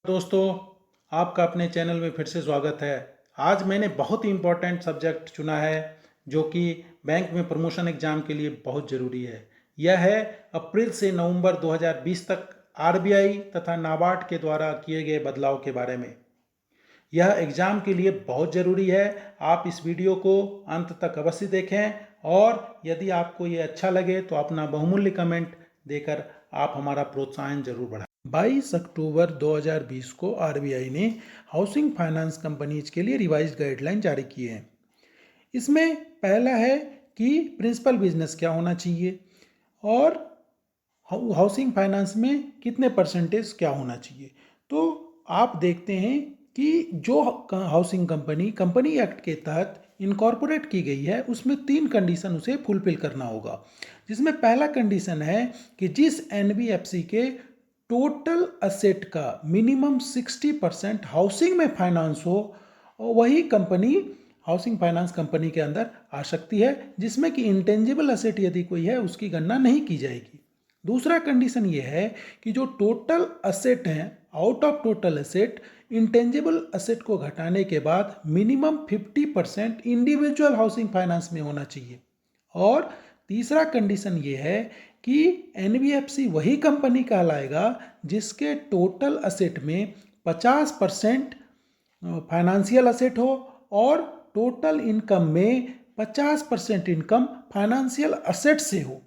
दोस्तों, आपका अपने चैनल में फिर से स्वागत है। आज मैंने बहुत ही इम्पोर्टेंट सब्जेक्ट चुना है जो कि बैंक में प्रमोशन एग्जाम के लिए बहुत ज़रूरी है। यह है अप्रैल से नवंबर 2020 तक आरबीआई तथा नाबार्ड के द्वारा किए गए बदलाव के बारे में। यह एग्ज़ाम के लिए बहुत ज़रूरी है। आप इस वीडियो को अंत तक अवश्य देखें और यदि आपको ये अच्छा लगे तो अपना बहुमूल्य कमेंट देकर आप हमारा प्रोत्साहन जरूर बढ़ाएं। 22 अक्टूबर 2020 को आरबीआई ने हाउसिंग फाइनेंस कंपनीज के लिए रिवाइज्ड गाइडलाइन जारी किए हैं। इसमें पहला है कि प्रिंसिपल बिजनेस क्या होना चाहिए और हाउसिंग फाइनेंस में कितने परसेंटेज क्या होना चाहिए। तो आप देखते हैं कि जो हाउसिंग कंपनी एक्ट के तहत इनकॉर्पोरेट की गई है उसमें 3 कंडीशन उसे फुलफिल करना होगा, जिसमें पहला कंडीशन है कि जिस एनबीएफसी के टोटल असेट का मिनिमम 60% हाउसिंग में फाइनेंस हो वही कंपनी हाउसिंग फाइनेंस कंपनी के अंदर आ सकती है, जिसमें कि इंटेंजिबल असेट यदि कोई है उसकी गणना नहीं की जाएगी। दूसरा कंडीशन ये है कि जो टोटल असेट हैं out of total asset intangible asset को घटाने के बाद मिनिमम 50% इंडिविजुअल हाउसिंग फाइनेंस में होना चाहिए। और तीसरा कंडीशन ये है कि एनबीएफसी वही कंपनी कहलाएगा जिसके टोटल असेट में 50% फाइनेंशियल असेट हो और टोटल इनकम में 50% इनकम फाइनेंशियल असेट से हो।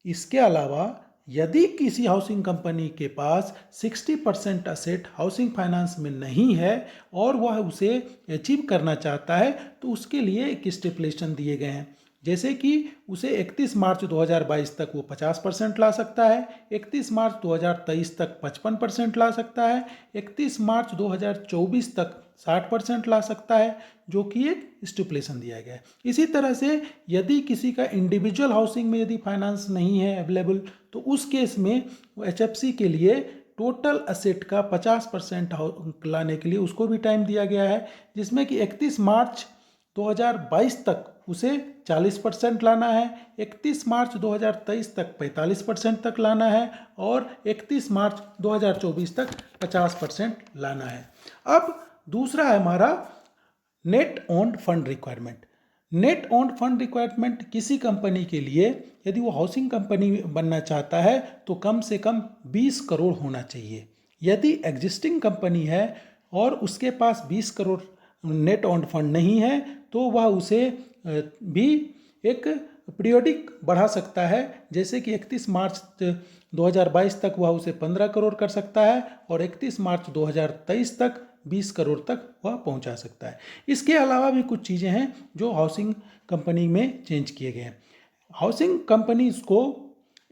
इसके अलावा यदि किसी हाउसिंग कंपनी के पास 60% असेट हाउसिंग फाइनेंस में नहीं है और वह उसे अचीव करना चाहता है तो उसके लिए एक स्टिपुलेशन दिए गए हैं, जैसे कि उसे 31 मार्च 2022 तक वो 50% ला सकता है, 31 मार्च 2023 तक 55% ला सकता है, 31 मार्च 2024 तक 60% ला सकता है, जो कि एक स्टिपुलेशन दिया गया है। इसी तरह से यदि किसी का इंडिविजुअल हाउसिंग में यदि फाइनेंस नहीं है अवेलेबल तो उस केस में एचएफसी के लिए टोटल असेट का 50% लाने के लिए उसको भी टाइम दिया गया है, जिसमें कि 31 मार्च 2022 तक उसे 40% लाना है, 31 मार्च 2023 तक 45% तक लाना है और 31 मार्च 2024 तक 50% लाना है। अब दूसरा है हमारा net owned fund requirement. Net owned fund requirement किसी कंपनी के लिए यदि वो हाउसिंग कंपनी बनना चाहता है तो कम से कम 20 करोड़ होना चाहिए। यदि एग्जिस्टिंग कंपनी है और उसके पास 20 करोड़ नेट ओन्ड फंड नहीं है तो वह उसे भी एक पीरियोडिक बढ़ा सकता है, जैसे कि 31 मार्च 2022 तक वह उसे 15 करोड़ कर सकता है और 31 मार्च 2023 तक 20 करोड़ तक वह पहुंचा सकता है। इसके अलावा भी कुछ चीज़ें हैं जो हाउसिंग कंपनी में चेंज किए गए हैं। हाउसिंग कंपनीज को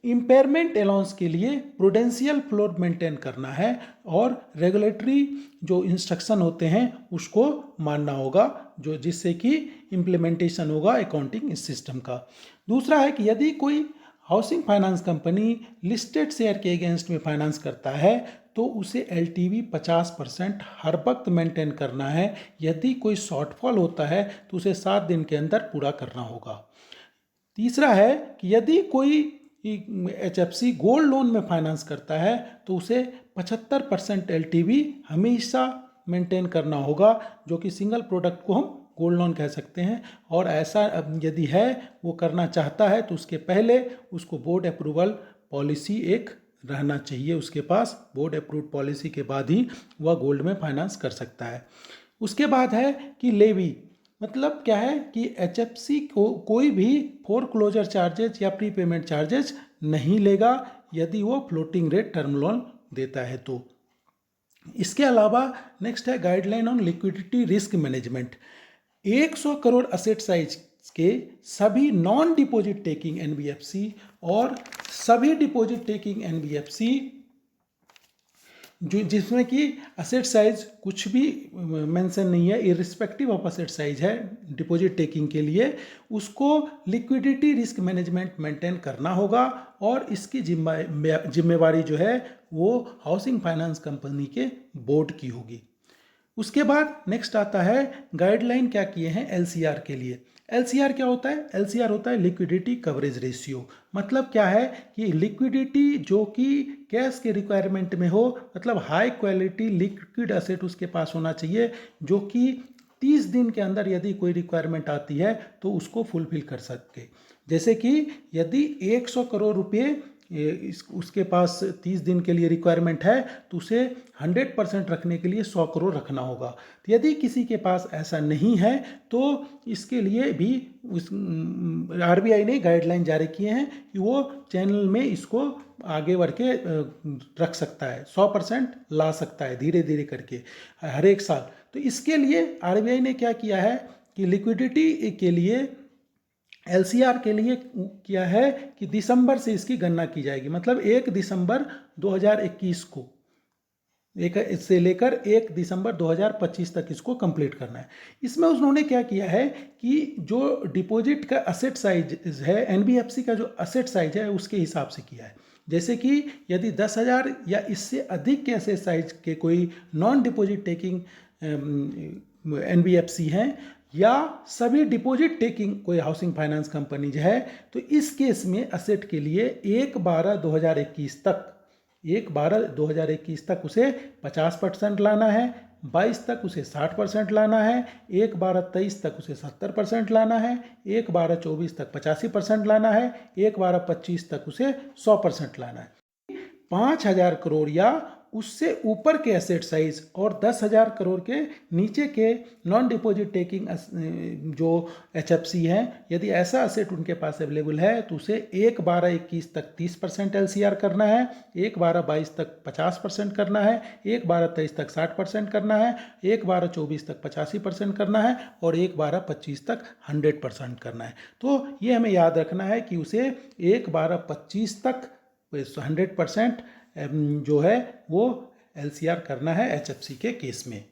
इम्पेयरमेंट अलाउंस के लिए प्रूडेंशियल फ्लोर मेंटेन करना है और रेगुलेटरी जो इंस्ट्रक्शन होते हैं उसको मानना होगा, जो जिससे कि इम्प्लीमेंटेशन होगा अकाउंटिंग सिस्टम का। दूसरा है कि यदि कोई housing finance company listed share के अगेंस्ट में फाइनेंस करता है तो उसे एलटीवी 50% हर वक्त मेंटेन करना है। यदि कोई शॉर्टफॉल होता है तो उसे 7 दिन के अंदर पूरा करना होगा। तीसरा है कि यदि कोई एचएफसी गोल्ड लोन में फाइनेंस करता है तो उसे 75% एलटीवी हमेशा मेंटेन करना होगा, जो कि सिंगल प्रोडक्ट को हम गोल्ड लोन कह सकते हैं। और ऐसा यदि है वो करना चाहता है तो उसके पहले उसको बोर्ड अप्रूवल पॉलिसी एक रहना चाहिए, उसके पास बोर्ड अप्रूव्ड पॉलिसी के बाद ही वह गोल्ड में फाइनेंस कर सकता है। उसके बाद है कि लेवी, मतलब क्या है कि एचएफसी को कोई भी फोरक्लोजर चार्जेज या प्री पेमेंट चार्जेज नहीं लेगा यदि वो फ्लोटिंग रेट टर्म लोन देता है तो। इसके अलावा नेक्स्ट है guideline on liquidity risk management. 100 crore asset size के सभी नॉन डिपॉजिट टेकिंग एनबीएफसी और सभी डिपॉजिट टेकिंग एनबीएफसी जो जिसमें कि असेट साइज कुछ भी मेंशन नहीं है, इरिस्पेक्टिव ऑफ असेट साइज है डिपॉजिट टेकिंग के लिए, उसको लिक्विडिटी रिस्क मैनेजमेंट मेंटेन करना होगा और इसकी जिम्मेवारी जो है वो हाउसिंग फाइनेंस कंपनी के बोर्ड की होगी। उसके बाद नेक्स्ट आता है गाइडलाइन क्या किए हैं एलसीआर के लिए। LCR क्या होता है? LCR होता है लिक्विडिटी कवरेज रेशियो। मतलब क्या है कि लिक्विडिटी जो कि कैश के रिक्वायरमेंट में हो, मतलब हाई क्वालिटी लिक्विड एसेट उसके पास होना चाहिए जो कि 30 दिन के अंदर यदि कोई रिक्वायरमेंट आती है तो उसको फुलफिल कर सके। जैसे कि यदि 100 करोड़ रुपये उसके पास 30 दिन के लिए रिक्वायरमेंट है तो उसे 100% रखने के लिए 100 करोड़ रखना होगा। तो यदि किसी के पास ऐसा नहीं है तो इसके लिए भी उस RBI ने गाइडलाइन जारी किए हैं कि वो चैनल में इसको आगे बढ़ के रख सकता है, 100% ला सकता है धीरे धीरे करके हर एक साल। तो इसके लिए RBI ने क्या किया है कि लिक्विडिटी के लिए LCR के लिए किया है कि दिसंबर से इसकी गणना की जाएगी। मतलब 1 दिसंबर 2021 को से लेकर 1 दिसंबर 2025 तक इसको कंप्लीट करना है। इसमें उन्होंने क्या किया है कि जो डिपॉजिट का असेट साइज है, NBFC का जो असेट साइज है उसके हिसाब से किया है। जैसे कि यदि 10,000 या इससे अधिक के असेट साइज के कोई नॉन डिपॉजिट टेकिंग NBFC हैं या सभी डिपॉजिट टेकिंग कोई हाउसिंग फाइनेंस कंपनी है, तो इस केस में असेट के लिए 1/12/2021 तक उसे 50% लाना है, 22 तक उसे 60% लाना है, 1/12/23 तक उसे 70% लाना है, 1/12/24 तक 85% लाना है, 1/12/25 तक उसे 100% लाना है। 5,000 करोड़ या उससे ऊपर के एसेट साइज और 10,000 करोड़ के नीचे के नॉन डिपॉजिट टेकिंग जो HFC हैं, यदि ऐसा एसेट उनके पास अवेलेबल है तो उसे 1/12/21 तक 30% LCR करना है, 1/12/22 तक 50% करना है, 1/12/23 तक 60% करना है, 1/12/24 तक 85% करना है और 1/12/25 तक 100% करना है। तो ये हमें याद रखना है कि उसे 1/12/25 तक 100% जो है वो LCR करना है HFC के केस में।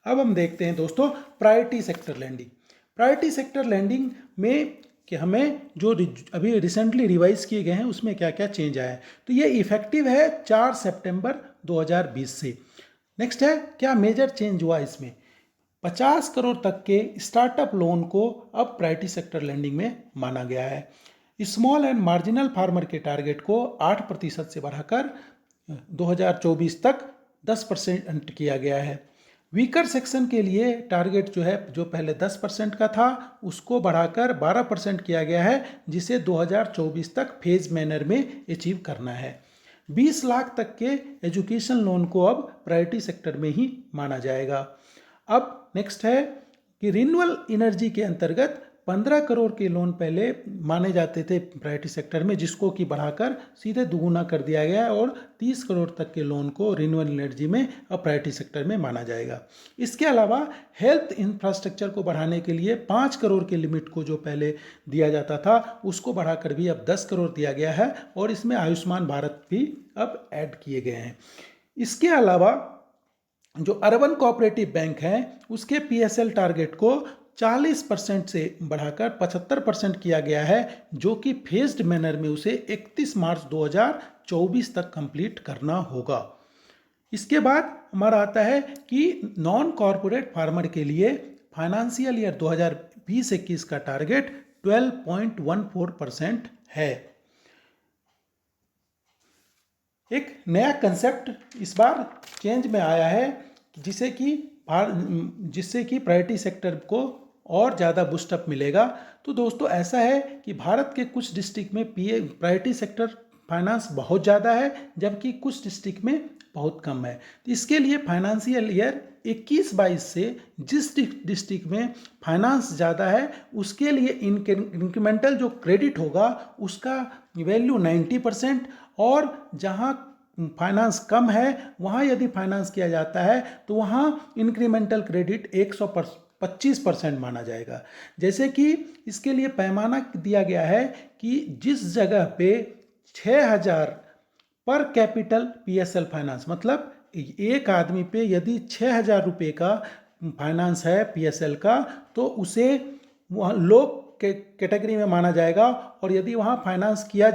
अब हम देखते हैं दोस्तों priority sector lending. Priority sector lending में कि हमें जो अभी रिसेंटली रिवाइज किए गए हैं उसमें क्या क्या चेंज आया है। तो ये इफेक्टिव है 4 सितंबर 2020 से। नेक्स्ट है क्या मेजर चेंज हुआ इसमें। 50 करोड़ तक के स्टार्टअप लोन को अब प्रायोरिटी सेक्टर लैंडिंग में माना गया है। स्मॉल एंड मार्जिनल फार्मर के टारगेट को 8% से बढ़ाकर 2024 तक 10% किया गया है। वीकर सेक्शन के लिए टारगेट जो है, जो पहले 10% का था उसको बढ़ाकर 12% किया गया है, जिसे 2024 तक फेज मैनर में अचीव करना है। 20 लाख तक के एजुकेशन लोन को अब प्रायोरिटी सेक्टर में ही माना जाएगा। अब नेक्स्ट है कि रिन्यूएबल एनर्जी के अंतर्गत 15 करोड़ के लोन पहले माने जाते थे प्रायोरिटी सेक्टर में, जिसको कि बढ़ाकर सीधे दुगुना कर दिया गया है और 30 करोड़ तक के लोन को रिन्यूएबल एनर्जी में अब प्रायोरिटी सेक्टर में माना जाएगा। इसके अलावा हेल्थ इंफ्रास्ट्रक्चर को बढ़ाने के लिए 5 करोड़ के लिमिट को जो पहले दिया जाता था उसको बढ़ाकर भी अब 10 करोड़ दिया गया है और इसमें आयुष्मान भारत भी अब ऐड किए गए हैं। इसके अलावा जो अर्बन कोऑपरेटिव बैंक है उसके PSL टारगेट को 40% से बढ़ाकर 75% किया गया है, जो कि फेज्ड मैनर में उसे 31 मार्च 2024 तक कंप्लीट करना होगा। इसके बाद हमारा आता है कि नॉन कॉरपोरेट फार्मर के लिए फाइनेंशियल ईयर 2020-21 का टारगेट 12.14% है। एक नया कंसेप्ट इस बार चेंज में आया है जिससे कि प्रायोरिटी सेक्टर को और ज़्यादा बूस्टअप मिलेगा। तो दोस्तों ऐसा है कि भारत के कुछ डिस्ट्रिक्ट में प्रायोरिटी सेक्टर फाइनेंस बहुत ज़्यादा है, जबकि कुछ डिस्ट्रिक्ट में बहुत कम है। तो इसके लिए फाइनेंशियल ईयर 21-22 से जिस डिस्ट्रिक्ट में फाइनेंस ज़्यादा है उसके लिए इंक्रीमेंटल जो क्रेडिट होगा उसका वैल्यू 90%, और जहाँ फाइनेंस कम है वहाँ यदि फाइनेंस किया जाता है तो वहाँ इंक्रीमेंटल क्रेडिट 125% माना जाएगा। जैसे कि इसके लिए पैमाना दिया गया है कि जिस जगह पे 6,000 पर कैपिटल PSL फाइनेंस, मतलब एक आदमी पे यदि 6,000 रुपये का फाइनेंस है PSL का, तो उसे वहाँ लो कैटेगरी में माना जाएगा। और यदि वहाँ फाइनेंस किया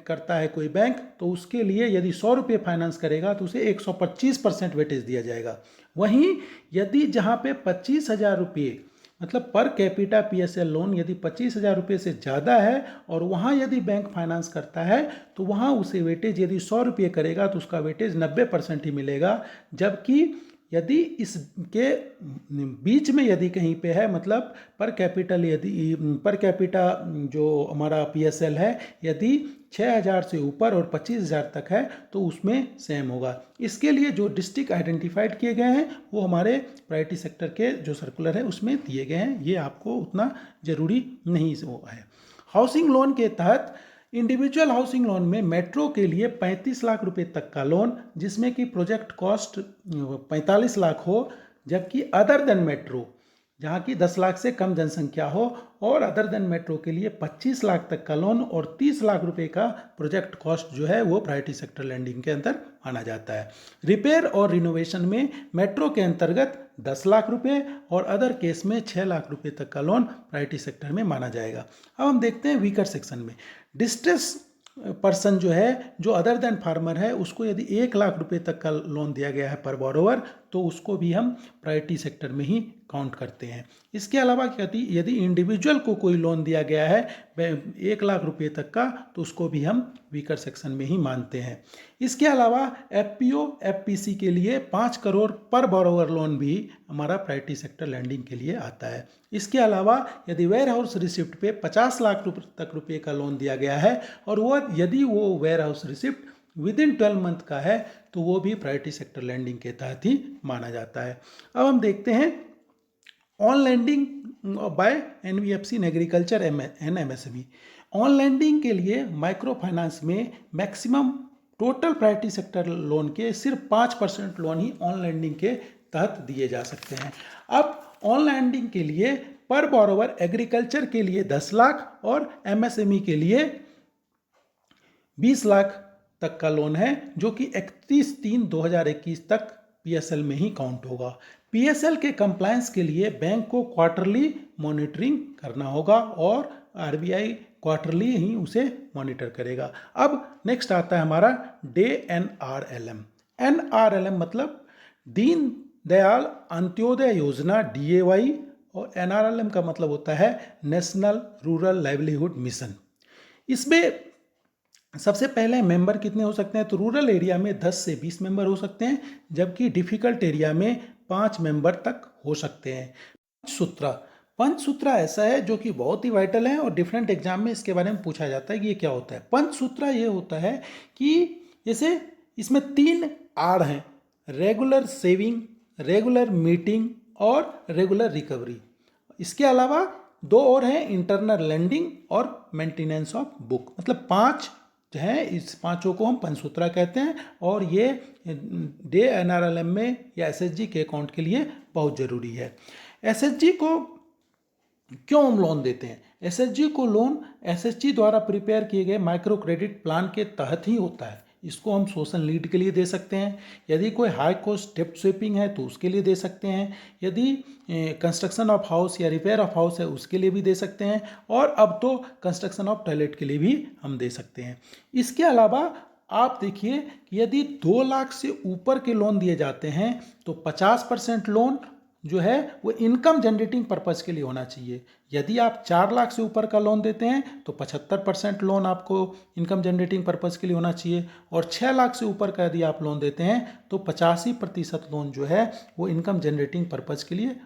करता है कोई बैंक, तो उसके लिए यदि 100 रुपये फाइनेंस करेगा तो उसे 125% वेटेज दिया जाएगा। वहीं यदि जहाँ पे 25,000 रुपये मतलब पर कैपिटा PSL लोन यदि 25,000 रुपये से ज़्यादा है और वहाँ यदि बैंक फाइनेंस करता है तो वहाँ उसे वेटेज यदि 100 रुपये करेगा तो उसका वेटेज 90% ही मिलेगा। जबकि यदि इसके बीच में यदि कहीं पे है, मतलब पर कैपिटा जो हमारा PSL है यदि 6,000 से ऊपर और 25,000 तक है तो उसमें सेम होगा। इसके लिए जो डिस्ट्रिक्ट आइडेंटिफाइड किए गए हैं वो हमारे प्रायोरिटी सेक्टर के जो सर्कुलर है उसमें दिए गए हैं, ये आपको उतना ज़रूरी नहीं वो है। हाउसिंग लोन के तहत इंडिविजुअल हाउसिंग लोन में मेट्रो के लिए 35 लाख रुपए तक का लोन, जिसमें कि प्रोजेक्ट कॉस्ट 45 लाख हो, जबकि अदर देन मेट्रो जहाँ की 10 लाख से कम जनसंख्या हो और अदर देन मेट्रो के लिए 25 लाख तक का लोन और 30 लाख रुपए का प्रोजेक्ट कॉस्ट जो है वो प्रायोरिटी सेक्टर लैंडिंग के अंदर माना जाता है। रिपेयर और रिनोवेशन में मेट्रो के अंतर्गत 10 लाख रुपए और अदर केस में 6 लाख रुपए तक का लोन प्रायोरिटी सेक्टर में माना जाएगा। अब हम देखते हैं वीकर सेक्शन में। डिस्ट्रेस पर्सन जो है, जो अदर देन फार्मर है, उसको यदि 1 लाख रुपए तक का लोन दिया गया है पर बोरोवर तो उसको भी हम प्रायोरिटी सेक्टर में ही काउंट करते हैं। इसके अलावा यदि इंडिविजुअल को कोई लोन दिया गया है 1 लाख रुपए तक का तो उसको भी हम वीकर सेक्शन में ही मानते हैं। इसके अलावा FPO FPC के लिए 5 करोड़ पर बोरोवर लोन भी हमारा प्रायोरिटी सेक्टर लैंडिंग के लिए आता है। इसके अलावा यदि वेयर हाउस रिसिप्ट पे 50 लाख तक रुपए का लोन दिया गया है और यदि वो warehouse receipt within 12 month का है तो वो भी प्रायोरिटी सेक्टर लैंडिंग के तहत ही माना जाता है। अब हम देखते हैं on lending by NBFC in agriculture and MSME। On lending के लिए माइक्रो फाइनेंस में maximum total priority sector loan के सिर्फ 5% लोन ही ऑन लैंडिंग के तहत दिए जा सकते हैं। अब ऑन लैंडिंग के लिए पर बोरोवर एग्रीकल्चर के लिए 10 लाख और MSME के लिए 20 लाख तक का लोन है, जो कि 31/3/2021 तक PSL में ही काउंट होगा। PSL के कंप्लायंस के लिए बैंक को क्वार्टरली मॉनिटरिंग करना होगा और RBI क्वार्टरली ही उसे मॉनिटर करेगा। अब नेक्स्ट आता है हमारा NRLM। NRLM मतलब दीन दयाल अंत्योदय योजना DAY और NRLM का मतलब होता है नेशनल रूरल लाइवलीहुड मिशन। इसमें सबसे पहले मेंबर कितने हो सकते हैं, तो रूरल एरिया में 10 से 20 मेंबर हो सकते हैं, जबकि डिफिकल्ट एरिया में 5 मेंबर तक हो सकते हैं। पंचसूत्रा ऐसा है जो कि बहुत ही वाइटल है और डिफरेंट एग्जाम में इसके बारे में पूछा जाता है कि ये क्या होता है। पंचसूत्रा ये होता है कि जैसे इसमें 3 आर हैं, रेगुलर सेविंग, रेगुलर मीटिंग और रेगुलर रिकवरी। इसके अलावा 2 और हैं, इंटरनल लैंडिंग और मेंटेनेंस ऑफ बुक। मतलब 5 जो है, इस पांचों को हम पंचसूत्रा कहते हैं और ये NRLM में या SHG के अकाउंट के लिए बहुत ज़रूरी है। SHG को क्यों हम लोन देते हैं? SHG को लोन SHG द्वारा प्रिपेयर किए गए माइक्रो क्रेडिट प्लान के तहत ही होता है। इसको हम सोशल नीड के लिए दे सकते हैं, यदि कोई हाई कॉस्ट डेप्ट स्वीपिंग है तो उसके लिए दे सकते हैं, यदि कंस्ट्रक्शन ऑफ हाउस या रिपेयर ऑफ हाउस है उसके लिए भी दे सकते हैं, और अब तो कंस्ट्रक्शन ऑफ टॉयलेट के लिए भी हम दे सकते हैं। इसके अलावा आप देखिए कि यदि 2 लाख से ऊपर के लोन दिए जाते हैं तो 50% लोन जो है वो इनकम जनरेटिंग पर्पज़ के लिए होना चाहिए। यदि आप 4 लाख से ऊपर का लोन देते हैं तो 75% लोन आपको इनकम जनरेटिंग पर्पज़ के लिए होना चाहिए, और 6 लाख से ऊपर का यदि आप लोन देते हैं तो 85% लोन जो है वो इनकम जनरेटिंग पर्पज़ के लिए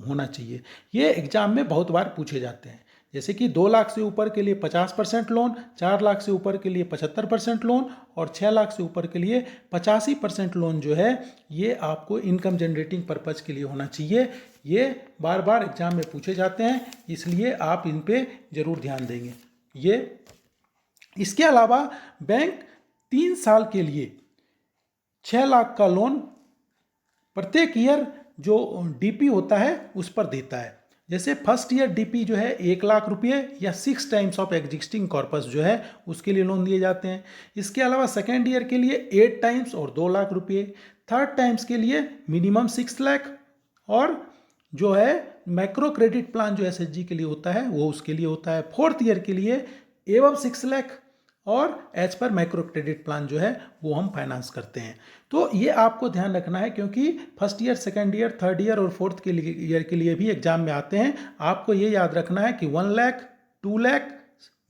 होना चाहिए। ये एग्जाम में बहुत बार पूछे जाते हैं, जैसे कि 2 लाख से ऊपर के लिए 50% लोन, 4 लाख से ऊपर के लिए 75% लोन और 6 लाख से ऊपर के लिए 85% लोन जो है ये आपको इनकम जनरेटिंग पर्पज़ के लिए होना चाहिए। ये बार बार एग्जाम में पूछे जाते हैं, इसलिए आप इन पे ज़रूर ध्यान देंगे। ये इसके अलावा बैंक 3 साल के लिए 6 लाख का लोन प्रत्येक ईयर जो DP होता है उस पर देता है। जैसे फर्स्ट ईयर DP जो है 1 लाख रुपये या 6 टाइम्स ऑफ एग्जिस्टिंग कॉर्पस जो है उसके लिए लोन दिए जाते हैं। इसके अलावा सेकेंड ईयर के लिए 8 टाइम्स और 2 लाख रुपये, थर्ड टाइम्स के लिए मिनिमम 6 लाख, और जो है माइक्रो क्रेडिट प्लान जो SHG के लिए होता है वो उसके लिए होता है। फोर्थ ईयर के लिए एवं 6 लाख और as per micro credit plan जो है वो हम फाइनेंस करते हैं। तो ये आपको ध्यान रखना है, क्योंकि first year, second year, third year और फोर्थ के लिए ईयर के लिए भी एग्जाम में आते हैं। आपको ये याद रखना है कि 1 लाख, 2 लाख,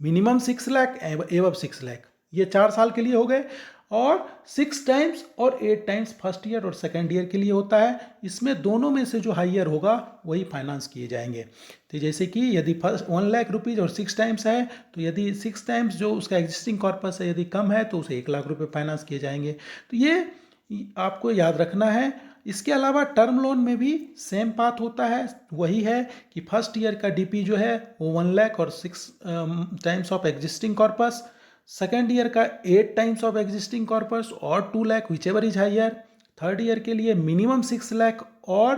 मिनिमम 6 लाख, एवब 6 लाख, ये 4 साल के लिए हो गए। और 6 टाइम्स और 8 टाइम्स फर्स्ट ईयर और सेकेंड ईयर के लिए होता है। इसमें दोनों में से जो हाईयर होगा वही फाइनेंस किए जाएंगे। तो जैसे कि यदि फर्स्ट 1 लाख रुपीज़ और 6 टाइम्स है, तो यदि 6 टाइम्स जो उसका एग्जिस्टिंग कॉर्पस है यदि कम है तो उसे 1 लाख रुपए फाइनेंस किए जाएंगे। तो ये आपको याद रखना है। इसके अलावा टर्म लोन में भी सेम बात होता है, वही है कि फर्स्ट ईयर का डीपी जो है वो 1 लाख और 6 times of existing corpus, second year का 8 टाइम्स ऑफ एग्जिस्टिंग कॉर्पस और 2 lakh whichever is higher, third year के लिए मिनिमम 6 लाख और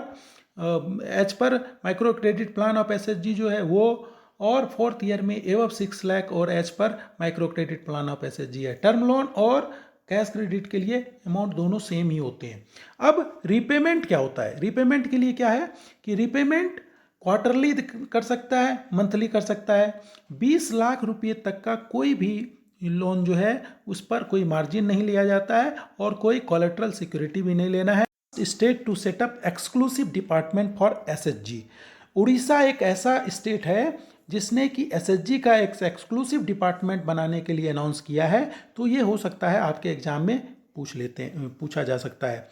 as per micro credit plan of SHG जो है वो, और फोर्थ ईयर में एवब 6 लाख और as per micro credit plan of SHG है। टर्म लोन और कैश क्रेडिट के लिए अमाउंट दोनों सेम ही होते हैं। अब रीपेमेंट क्या होता है? रीपेमेंट के लिए क्या है कि रीपेमेंट क्वार्टरली कर सकता है, मंथली कर सकता है। 20 लाख रुपये तक का कोई भी लोन जो है उस पर कोई मार्जिन नहीं लिया जाता है और कोई कोलेटरल सिक्योरिटी भी नहीं लेना है। State to set up exclusive department for SHG. Orissa एक ऐसा स्टेट है जिसने कि एसएचजी का एक एक्सक्लूसिव डिपार्टमेंट बनाने के लिए अनाउंस किया है। तो ये हो सकता है आपके एग्जाम में पूछा जा सकता है।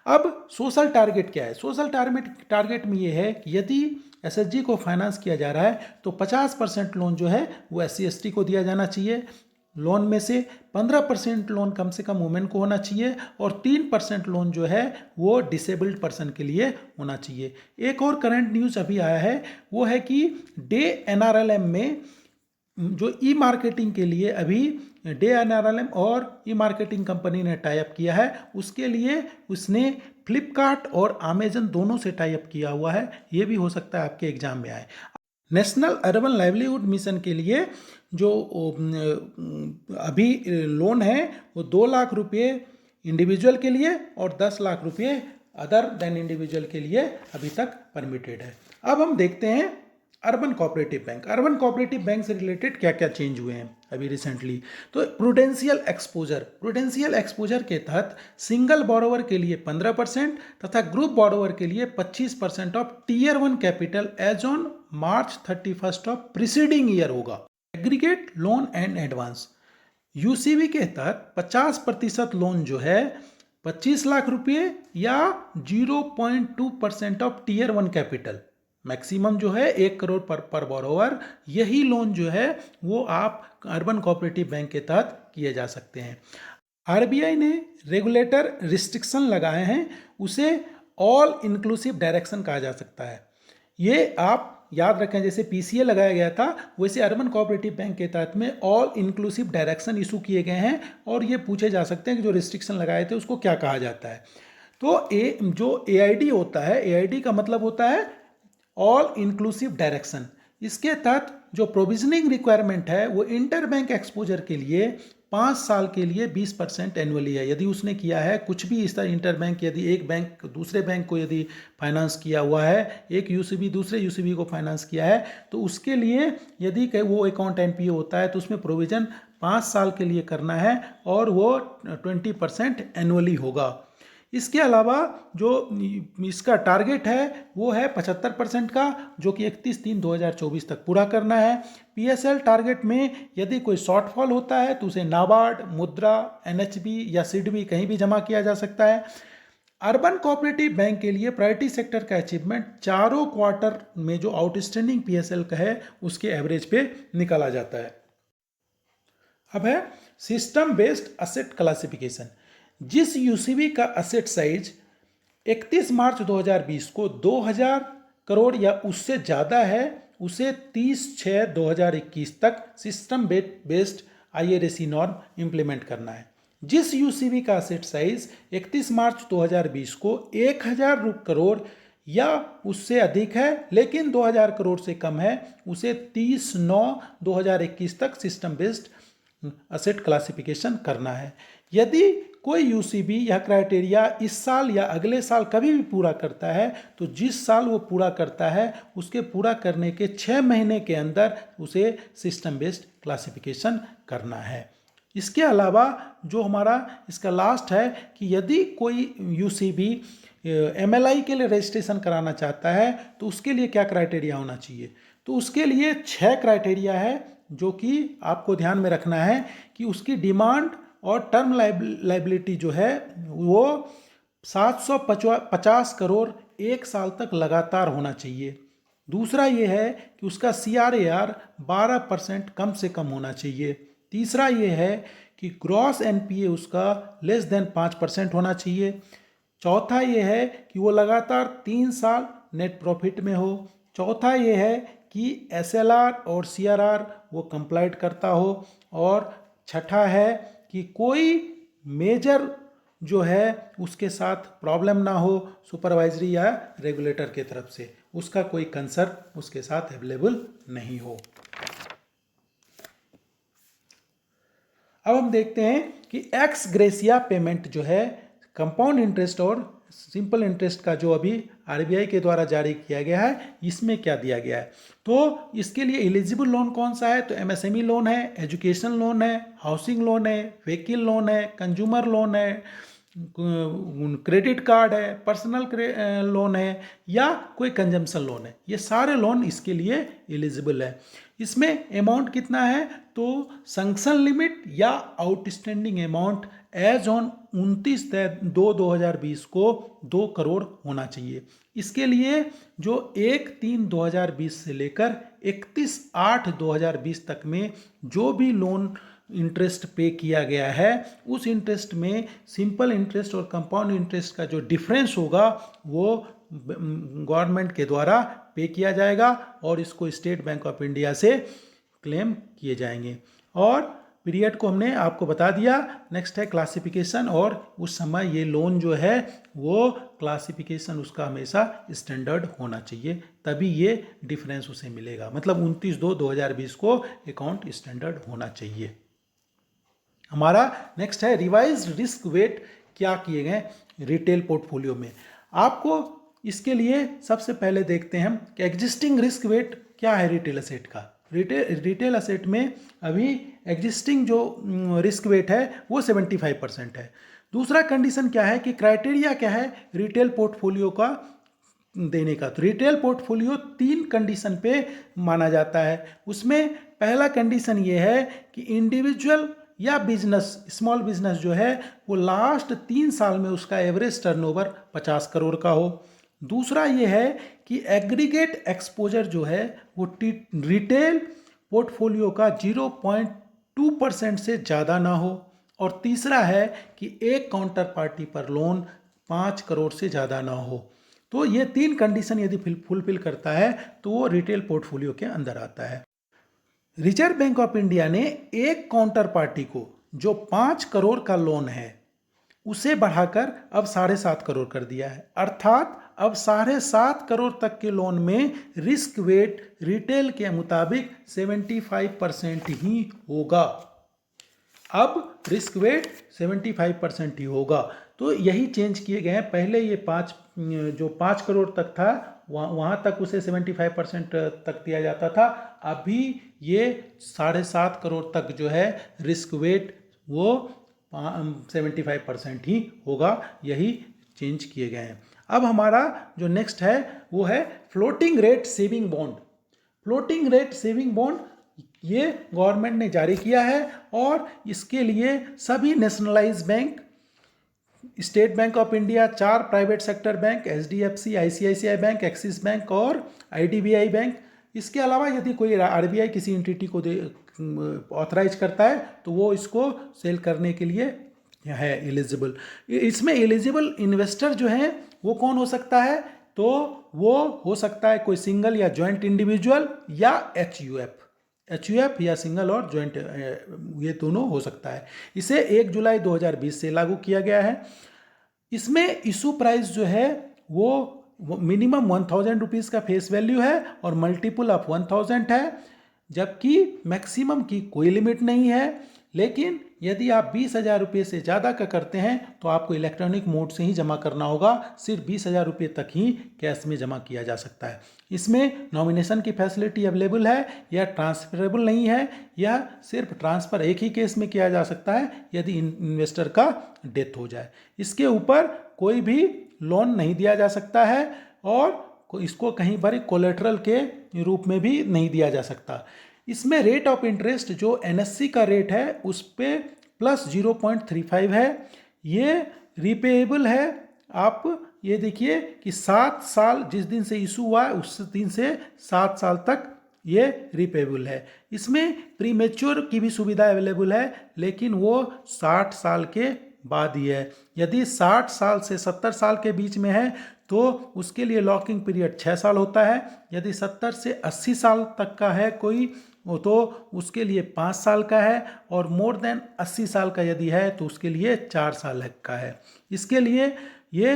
अब सोशल टारगेट क्या है? सोशल टारगेट में ये है कि यदि एसएचजी को फाइनेंस किया जा रहा है तो 50% लोन जो है वो SC/ST को दिया जाना चाहिए। लोन में से 15% लोन कम से कम वुमेन को होना चाहिए और 3% लोन जो है वो डिसेबल्ड पर्सन के लिए होना चाहिए। एक और करंट न्यूज़ अभी आया है, वो है कि डे NRLM में जो ई मार्केटिंग के लिए अभी डे NRLM और ई मार्केटिंग कंपनी ने टाई अप किया है। उसके लिए उसने फ्लिपकार्ट और अमेजन दोनों से टाई अप किया हुआ है। ये भी हो सकता है आपके एग्जाम में आए। नेशनल अर्बन लाइवलीहुड मिशन के लिए जो अभी लोन है वो 2 लाख रुपये इंडिविजुअल के लिए और 10 लाख रुपये अदर देन इंडिविजुअल के लिए अभी तक परमिटेड है। अब हम देखते हैं urban cooperative bank. Urban cooperative bank से रिलेटेड क्या क्या चेंज हुए हैं अभी रिसेंटली। तो प्रूडेंशियल एक्सपोजर के तहत सिंगल बोरोवर के लिए 15% तथा ग्रुप बोरोवर के लिए 25% of tier 1 capital as on March 31 of preceding year होगा। Aggregate loan and advance UCB के तहत 50% लोन जो है 25 लाख रुपये या 0.2% ऑफ टीयर 1 कैपिटल, मैक्सिमम जो है 1 करोड़ पर बोरोवर, यही लोन जो है वो आप अर्बन कोऑपरेटिव बैंक के तहत किए जा सकते हैं। आरबीआई ने रेगुलेटर रिस्ट्रिक्शन लगाए हैं, उसे ऑल इंक्लूसिव डायरेक्शन कहा जा सकता है। ये आप याद रखें, जैसे पीसीए लगाया गया था वैसे अर्बन कोऑपरेटिव बैंक के तहत में ऑल इंक्लूसिव डायरेक्शन इशू किए गए हैं और ये पूछे जा सकते हैं कि जो रिस्ट्रिक्शन लगाए थे उसको क्या कहा जाता है। तो जो एआईडी होता है, एआईडी का मतलब होता है ऑल इंक्लूसिव डायरेक्शन। इसके तहत जो प्रोविजनिंग रिक्वायरमेंट है वो इंटर बैंक एक्सपोजर के लिए 5 साल के लिए 20% एनुअली है। यदि उसने किया है कुछ भी इस तरह इंटर बैंक, यदि एक बैंक दूसरे बैंक को यदि फाइनेंस किया हुआ है, एक यूसीबी दूसरे यूसीबी को फाइनेंस किया है, तो उसके लिए यदि वो अकाउंट एनपीए होता है तो उसमें प्रोविजन 5 साल के लिए करना है और वो 20% एनुअली होगा। इसके अलावा जो इसका टारगेट है वो है 75% का, जो कि 31/3/2024 तक पूरा करना है। पीएसएल टारगेट में यदि कोई शॉर्टफॉल होता है तो उसे नाबार्ड, मुद्रा, एनएचबी या सिडबी कहीं भी जमा किया जा सकता है। अर्बन कोऑपरेटिव बैंक के लिए प्रायोरिटी सेक्टर का अचीवमेंट चारों क्वार्टर में जो आउटस्टैंडिंग पीएसएल का है उसके एवरेज पे निकाला जाता है। अब है सिस्टम बेस्ड असेट क्लासिफिकेशन। जिस यूसीबी का असेट साइज 31 मार्च 2020 को 2000 करोड़ या उससे ज़्यादा है उसे 30/6/2021 तक system based IRAC norm implement करना है। जिस यूसीबी का असेट साइज 31 मार्च 2020 को 1000 करोड़ या उससे अधिक है लेकिन 2000 करोड़ से कम है उसे 30/9/2021 तक सिस्टम बेस्ड असेट क्लासिफिकेशन करना है। यदि कोई यूसीबी यह क्राइटेरिया इस साल या अगले साल कभी भी पूरा करता है तो जिस साल वो पूरा करता है उसके पूरा करने के 6 महीने के अंदर उसे सिस्टम बेस्ड क्लासिफिकेशन करना है। इसके अलावा जो हमारा इसका लास्ट है कि यदि कोई यूसीबी एमएलआई के लिए रजिस्ट्रेशन कराना चाहता है तो उसके लिए क्या क्राइटेरिया होना चाहिए। तो उसके लिए 6 क्राइटेरिया है जो कि आपको ध्यान में रखना है कि उसकी डिमांड और टर्म लाइबिलिटी जो है वो 750 करोड़ एक साल तक लगातार होना चाहिए। दूसरा ये है कि उसका CRAR 12% कम से कम होना चाहिए। तीसरा ये है कि ग्रॉस NPA उसका लेस देन 5% होना चाहिए। चौथा ये है कि वो लगातार 3 साल नेट प्रॉफिट में हो। चौथा ये है कि SLR और CRR वो कंप्लाइट करता हो। और छठा है कि कोई मेजर जो है उसके साथ प्रॉब्लम ना हो सुपरवाइजरी या रेगुलेटर के तरफ से, उसका कोई कंसर्न उसके साथ अवेलेबल नहीं हो। अब हम देखते हैं कि एक्स ग्रेसिया पेमेंट जो है कंपाउंड इंटरेस्ट और सिंपल इंटरेस्ट का जो अभी RBI के द्वारा जारी किया गया है, इसमें क्या दिया गया है। तो इसके लिए एलिजिबल लोन कौन सा है, तो MSME लोन है, एजुकेशन लोन है, हाउसिंग लोन है, व्हीकल लोन है, कंज्यूमर लोन है, क्रेडिट कार्ड है, पर्सनल लोन है या कोई कंजम्पशन लोन है। ये सारे लोन इसके लिए एलिजिबल है। इसमें अमाउंट कितना है, तो सैंक्शन लिमिट या आउटस्टैंडिंग अमाउंट एज ऑन 29/2/2020 को 2 करोड़ होना चाहिए। इसके लिए जो 1/3/2020 से लेकर 31/8/2020 तक में जो भी लोन इंटरेस्ट पे किया गया है, उस इंटरेस्ट में सिंपल इंटरेस्ट और कंपाउंड इंटरेस्ट का जो डिफरेंस होगा वो गवर्नमेंट के द्वारा पे किया जाएगा और इसको स्टेट बैंक ऑफ इंडिया से क्लेम किए जाएंगे। और पीरियड को हमने आपको बता दिया। नेक्स्ट है क्लासिफिकेशन, और उस समय ये लोन जो है वो क्लासिफिकेशन उसका हमेशा स्टैंडर्ड होना चाहिए, तभी ये डिफरेंस उसे मिलेगा। मतलब 29/2/2020 को अकाउंट स्टैंडर्ड होना चाहिए। हमारा नेक्स्ट है रिवाइज रिस्क वेट क्या किए गए रिटेल पोर्टफोलियो में। आपको इसके लिए सबसे पहले देखते हैं कि एग्जिस्टिंग रिस्क वेट क्या है रिटेल असेट का। रिटेल असेट में अभी एग्जिस्टिंग जो रिस्क वेट है वो 75% है। दूसरा कंडीशन क्या है कि क्राइटेरिया क्या है रिटेल पोर्टफोलियो का देने का। तो रिटेल पोर्टफोलियो 3 कंडीशन पे माना जाता है। उसमें पहला कंडीशन ये है कि इंडिविजुअल या बिजनेस, स्मॉल बिजनेस जो है वो लास्ट 3 साल में उसका एवरेज टर्नओवर 50 करोड़ का हो। दूसरा ये है कि एग्रीगेट एक्सपोजर जो है वो रिटेल पोर्टफोलियो का 0.2% से ज़्यादा ना हो। और तीसरा है कि एक काउंटर पार्टी पर लोन 5 करोड़ से ज़्यादा ना हो। तो ये 3 कंडीशन यदि फुलफिल करता है तो वो रिटेल पोर्टफोलियो के अंदर आता है। रिजर्व बैंक ऑफ इंडिया ने एक काउंटर पार्टी को जो 5 करोड़ का लोन है उसे बढ़ाकर अब 7.5 करोड़ कर दिया है। अर्थात अब 7.5 करोड़ तक के लोन में रिस्क वेट रिटेल के मुताबिक 75% ही होगा। अब रिस्क वेट 75% ही होगा। तो यही चेंज किए गए हैं। पहले ये 5 करोड़ तक था, वहाँ तक उसे 75% तक दिया जाता था। अभी ये 7.5 करोड़ तक जो है रिस्क वेट वो 75% ही होगा। यही चेंज किए गए हैं। अब हमारा जो नेक्स्ट है वो है floating rate saving bond. Floating rate saving bond ये गवर्नमेंट ने जारी किया है और इसके लिए सभी nationalise bank, state bank of India, 4 private sector bank, HDFC, ICICI bank, axis bank और IDBI बैंक, इसके अलावा यदि कोई RBI किसी एंटिटी को ऑथराइज करता है तो वो इसको सेल करने के लिए है एलिजिबल। इसमें एलिजिबल इन्वेस्टर जो हैं वो कौन हो सकता है, तो वो हो सकता है कोई सिंगल या जॉइंट इंडिविजुअल या HUF या सिंगल और जॉइंट, ये दोनों हो सकता है। इसे 1 जुलाई 2020 से लागू किया गया है। इसमें इशू प्राइस जो है वो मिनिमम 1000 रुपीज़ का फेस वैल्यू है और मल्टीपल ऑफ 1000 है, जबकि मैक्सिमम की कोई लिमिट नहीं है। लेकिन यदि आप 20,000 रुपये से ज़्यादा का करते हैं तो आपको इलेक्ट्रॉनिक मोड से ही जमा करना होगा। सिर्फ 20,000 रुपये तक ही कैश में जमा किया जा सकता है। इसमें नॉमिनेशन की फैसिलिटी अवेलेबल है, यह ट्रांसफरेबल नहीं है, यह सिर्फ ट्रांसफ़र एक ही केस में किया जा सकता है यदि इन्वेस्टर का डेथ हो जाए। इसके ऊपर कोई भी लोन नहीं दिया जा सकता है और इसको कहीं पर कोलेटरल के रूप में भी नहीं दिया जा सकता। इसमें रेट ऑफ इंटरेस्ट जो NSE का रेट है उस पे प्लस 0.35 है। ये रिपेएबल है। आप ये देखिए कि 7 साल जिस दिन से इशू हुआ है उस दिन से 7 साल तक ये रिपेएबल है। इसमें प्रीमेच्योर की भी सुविधा अवेलेबल है, लेकिन वो 60 साल के बाद ही है। यदि 60 साल से 70 साल के बीच में है तो उसके लिए लॉकिंग पीरियड 6 साल होता है। यदि 70 से 80 साल तक का है कोई तो उसके लिए 5 साल का है, और मोर देन 80 साल का यदि है तो उसके लिए 4 साल का है। इसके लिए ये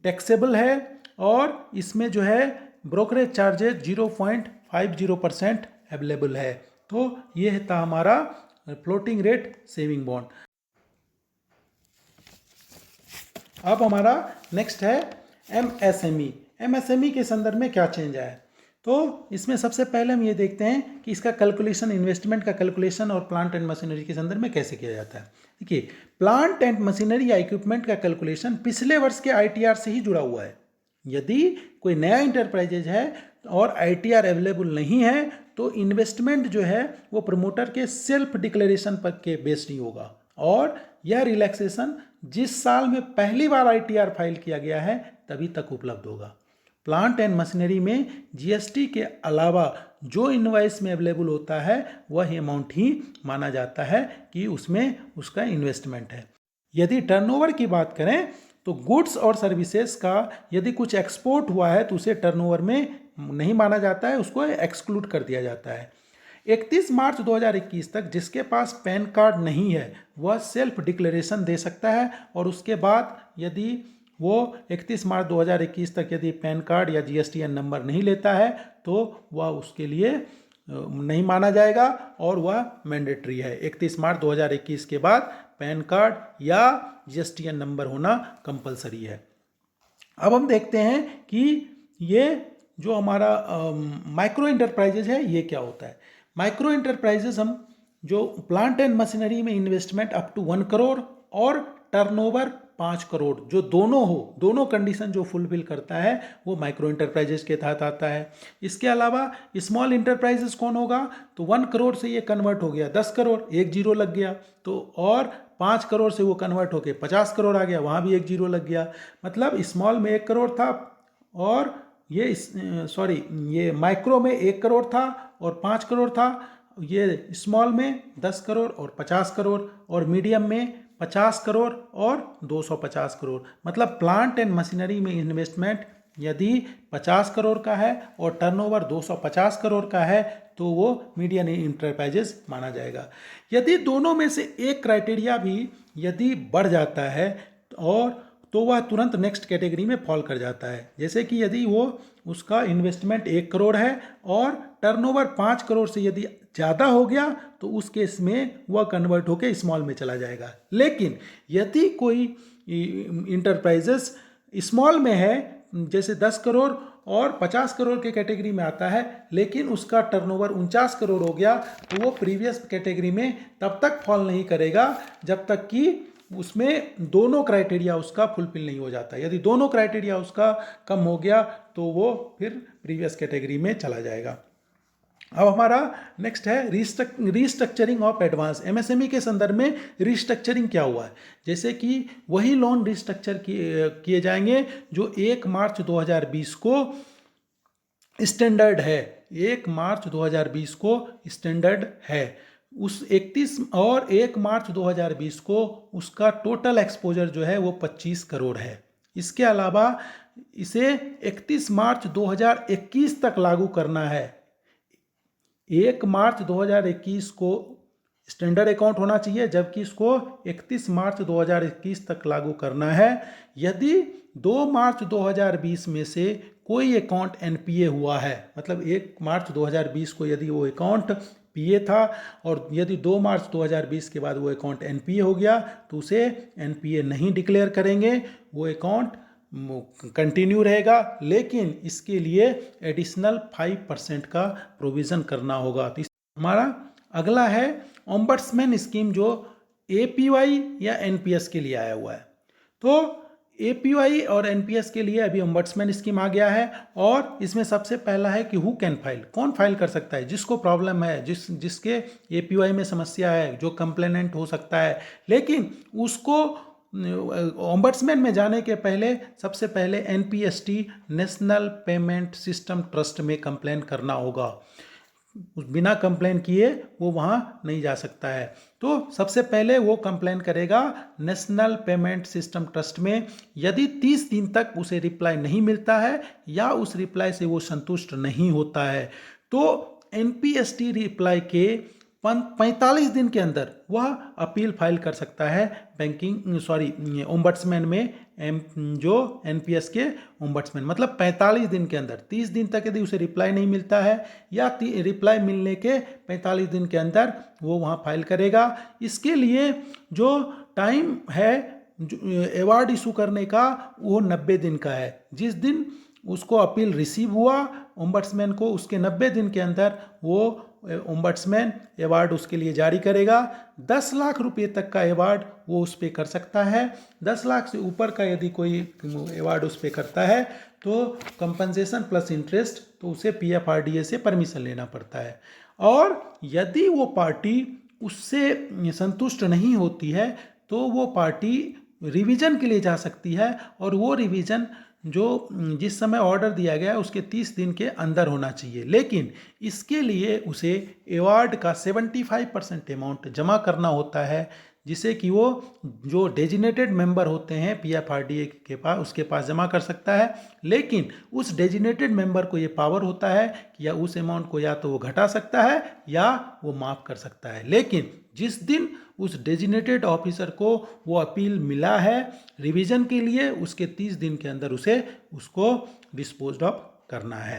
टैक्सेबल है और इसमें जो है ब्रोकरेज चार्जेज 0.50% अवेलेबल है। तो ये था हमारा फ्लोटिंग रेट सेविंग बॉन्ड। अब हमारा नेक्स्ट है MSME। MSME के संदर्भ में क्या चेंज आया है, तो इसमें सबसे पहले हम ये देखते हैं कि इसका कैलकुलेशन, इन्वेस्टमेंट का कैलकुलेशन और प्लांट एंड मशीनरी के संदर्भ में कैसे किया जाता है। देखिए, प्लांट एंड मशीनरी या इक्विपमेंट का कैलकुलेशन पिछले वर्ष के ITR से ही जुड़ा हुआ है। यदि कोई नया इंटरप्राइजेज है और ITR अवेलेबल नहीं है तो इन्वेस्टमेंट जो है वो प्रमोटर के सेल्फ डिक्लेरेशन पर के बेस्ड ही होगा, और यह रिलैक्सेशन जिस साल में पहली बार ITR फाइल किया गया है तभी तक उपलब्ध होगा। प्लांट एंड मशीनरी में GST के अलावा जो इनवॉइस में अवेलेबल होता है वह अमाउंट ही माना जाता है कि उसमें उसका इन्वेस्टमेंट है। यदि टर्नओवर की बात करें तो गुड्स और सर्विसेज का यदि कुछ एक्सपोर्ट हुआ है तो उसे टर्नओवर में नहीं माना जाता है, उसको एक्सक्लूड कर दिया जाता है। 31 मार्च 2021 तक जिसके पास पैन कार्ड नहीं है वह सेल्फ डिक्लेरेशन दे सकता है, और उसके बाद यदि वो 31 मार्च 2021 तक यदि पैन कार्ड या GSTN नंबर नहीं लेता है तो वह उसके लिए नहीं माना जाएगा और वह मैंडेटरी है। 31 मार्च 2021 के बाद पैन कार्ड या GSTN नंबर होना कंपलसरी है। अब हम देखते हैं कि ये जो हमारा माइक्रो इंटरप्राइजेज है ये क्या होता है। माइक्रो इंटरप्राइजेज हम जो प्लांट एंड मशीनरी में इन्वेस्टमेंट अप टू 1 करोड़ और टर्नओवर 5 करोड़ जो दोनों कंडीशन जो फुलफिल करता है वो माइक्रो इंटरप्राइजेज के तहत आता है। इसके अलावा स्मॉल इंटरप्राइजेज कौन होगा, तो 1 करोड़ से ये कन्वर्ट हो गया 10 करोड़, एक जीरो लग गया, तो और 5 करोड़ से वो कन्वर्ट होके 50 करोड़ आ गया, वहाँ भी एक जीरो लग गया। मतलब स्मॉल में 1 करोड़ था और ये माइक्रो में 1 करोड़ था और 5 करोड़ था, ये स्मॉल में 10 करोड़ और 50 करोड़, और मीडियम में 50 करोड़ और 250 करोड़। मतलब प्लांट एंड मशीनरी में इन्वेस्टमेंट यदि 50 करोड़ का है और टर्नओवर 250 करोड़ का है तो वो मीडियम इंटरप्राइजेज माना जाएगा। यदि दोनों में से एक क्राइटेरिया भी यदि बढ़ जाता है और तो वह तुरंत नेक्स्ट कैटेगरी में फॉल कर जाता है। जैसे कि यदि वो उसका इन्वेस्टमेंट 1 करोड़ है और टर्नओवर 5 करोड़ से यदि ज़्यादा हो गया तो उस केस में वह कन्वर्ट होकर स्मॉल में चला जाएगा। लेकिन यदि कोई इंटरप्राइजेस स्मॉल में है, जैसे 10 करोड़ और 50 करोड़ के कैटेगरी में आता है, लेकिन उसका टर्नओवर 49 करोड़ हो गया, तो वो प्रीवियस कैटेगरी में तब तक फॉल नहीं करेगा जब तक कि उसमें दोनों क्राइटेरिया उसका फुलफिल नहीं हो जाता। यदि दोनों क्राइटेरिया उसका कम हो गया तो वो फिर प्रीवियस कैटेगरी में चला जाएगा। अब हमारा नेक्स्ट है रीस्ट्रक्चरिंग ऑफ एडवांस। MSME के संदर्भ में रीस्ट्रक्चरिंग क्या हुआ है, जैसे कि वही लोन रीस्ट्रक्चर किए जाएंगे जो 1 मार्च 2020 को स्टैंडर्ड है, 1 मार्च 2020 को स्टैंडर्ड है। उस 1 मार्च 2020 को उसका टोटल एक्सपोजर जो है वो 25 करोड़ है। इसके अलावा इसे 31 मार्च 2021 तक लागू करना है। 1 मार्च 2021 को स्टैंडर्ड अकाउंट होना चाहिए, जबकि इसको 31 मार्च 2021 तक लागू करना है। यदि 2 मार्च 2020 में से कोई अकाउंट NPA हुआ है, मतलब 1 मार्च 2020 को यदि वो अकाउंट पीए था, और यदि 2 मार्च 2020 के बाद वो अकाउंट एनपीए हो गया तो उसे एनपीए नहीं डिक्लेयर करेंगे, वो अकाउंट कंटिन्यू रहेगा, लेकिन इसके लिए एडिशनल 5% का प्रोविज़न करना होगा। तो हमारा अगला है ओम्बड्समैन स्कीम, जो एपीवाई या एनपीएस के लिए आया हुआ है। तो एपीवाई और एनपीएस के लिए अभी ओम्बड्समैन स्कीम आ गया है, और इसमें सबसे पहला है कि हु कैन फाइल, कौन फाइल कर सकता है, जिसको प्रॉब्लम है, जिसके एपीवाई में समस्या है, जो कंप्लेनेंट हो सकता है, लेकिन उसको ओम्बड्समैन में जाने के पहले सबसे पहले NPST national payment system trust में कंप्लेन करना होगा। बिना कंप्लेन किए वो वहाँ नहीं जा सकता है। तो सबसे पहले वो कंप्लेन करेगा नेशनल पेमेंट सिस्टम ट्रस्ट में। यदि 30 दिन तक उसे रिप्लाई नहीं मिलता है या उस रिप्लाई से वो संतुष्ट नहीं होता है, तो एनपीएसटी रिप्लाई के 45 दिन के अंदर वह अपील फाइल कर सकता है ओम्बड्समैन में, जो एनपीएस के ओम्बड्समैन, मतलब 45 दिन के अंदर। 30 दिन तक यदि उसे रिप्लाई नहीं मिलता है या रिप्लाई मिलने के 45 दिन के अंदर वो वहाँ फाइल करेगा। इसके लिए जो टाइम है अवार्ड इशू करने का, वो 90 दिन का है। जिस दिन उसको अपील रिसीव हुआ ओम्बड्समैन को, उसके 90 दिन के अंदर वो ओम्बड्समैन अवार्ड उसके लिए जारी करेगा। 10 लाख रुपए तक का अवार्ड वो उस पर कर सकता है। 10 लाख से ऊपर का यदि कोई अवार्ड उस पर करता है तो कंपनसेशन प्लस इंटरेस्ट, तो उसे पीएफआरडीए से परमिशन लेना पड़ता है। और यदि वो पार्टी उससे संतुष्ट नहीं होती है तो वो पार्टी रिवीजन के लिए जा सकती है, और वो रिवीजन जिस समय ऑर्डर दिया गया है उसके 30 दिन के अंदर होना चाहिए। लेकिन इसके लिए उसे अवार्ड का 75% अमाउंट जमा करना होता है, जिसे कि वो जो डेजिनेटेड मेंबर होते हैं पीएफआरडीए के पास, उसके पास जमा कर सकता है। लेकिन उस डेजिनेटेड मेंबर को ये पावर होता है कि या उस अमाउंट को या तो वो घटा सकता है या वो माफ़ कर सकता है। लेकिन जिस दिन उस डेजिनेटेड ऑफिसर को वो अपील मिला है रिवीजन के लिए, उसके 30 दिन के अंदर उसको डिस्पोज ऑफ करना है।